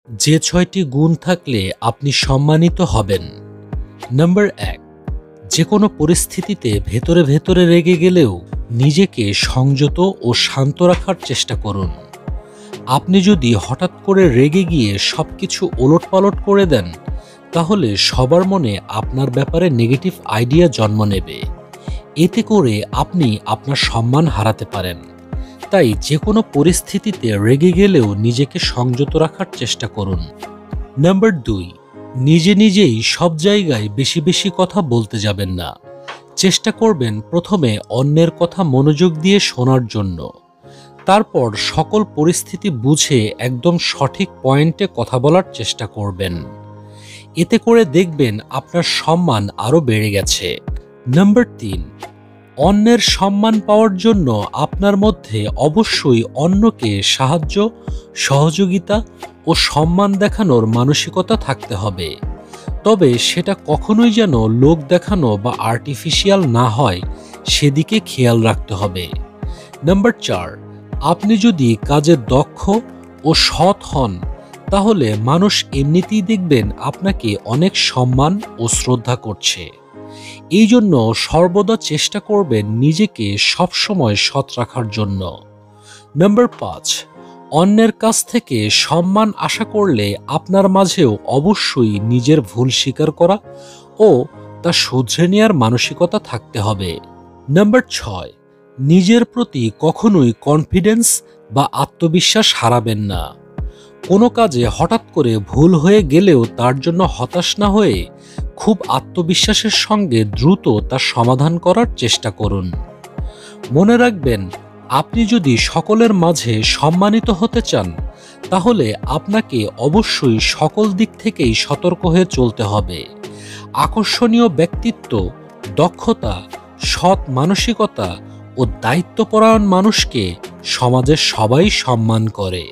যে ৬টি গুণ থাকলে আপনি সম্মানিত হবেন। নাম্বার ১, যে কোনো পরিস্থিতিতে ভেতরে ভেতরে রেগে গেলেও নিজেকে সংযত ও শান্ত রাখার চেষ্টা করুন। আপনি যদি হঠাৎ করে রেগে গিয়ে সবকিছু ওলটপালট করে দেন, তাহলে সবার মনে আপনার ব্যাপারে নেগেটিভ আইডিয়া জন্ম নেবে। এতে করে আপনি আপনার সম্মান হারাতে পারেন। তাই যে কোনো পরিস্থিতিতে রেগে গেলেও নিজেকে সংযত রাখার চেষ্টা করুন। নাম্বার ২, নিজে নিজেই সব জায়গায় বেশি বেশি কথা বলতে যাবেন না। চেষ্টা করবেন প্রথমে অন্যের কথা মনোযোগ দিয়ে শোনার জন্য, তারপর সকল পরিস্থিতি বুঝে একদম সঠিক পয়েন্টে কথা বলার চেষ্টা করবেন। এতে করে দেখবেন আপনার সম্মান আরও বেড়ে গেছে। নাম্বার ৩, অন্যের সম্মান পাওয়ার জন্য আপনার মধ্যে অবশ্যই অন্যকে সাহায্য, সহযোগিতা ও সম্মান দেখানোর মানসিকতা থাকতে হবে। তবে সেটা কখনোই যেন লোক দেখানো বা আর্টিফিশিয়াল না হয়, সেদিকে খেয়াল রাখতে হবে। নাম্বার ৪, আপনি যদি কাজে দক্ষ ও সৎ হন, তাহলে মানুষ এমনিতেই দেখবেন আপনাকে অনেক সম্মান ও শ্রদ্ধা করছে। এই জন্য সর্বদা চেষ্টা করবেন নিজেকে সবসময় সৎ রাখার জন্য। নাম্বার ৫, অন্যের কাছ থেকে সম্মান আশা করলে আপনার মাঝেও অবশ্যই নিজের ভুল স্বীকার করা ও তা শুধরে নেওয়ার মানসিকতা থাকতে হবে। নাম্বার ৬, নিজের প্রতি কখনোই কনফিডেন্স বা আত্মবিশ্বাস হারাবেন না। কোনো কাজে হঠাৎ করে ভুল হয়ে গেলেও তার জন্য হতাশ না হয়ে খুব আত্মবিশ্বাসের সঙ্গে দ্রুত তার সমাধান করার চেষ্টা করুন। মনে রাখবেন, আপনি যদি সকলের মাঝে সম্মানিত হতে চান, তাহলে আপনাকে অবশ্যই সকল দিক থেকেই সতর্ক হয়ে চলতে হবে। আকর্ষণীয় ব্যক্তিত্ব, দক্ষতা, সৎ মানসিকতা ও দায়িত্বপরায়ণ মানুষকে সমাজের সবাই সম্মান করে।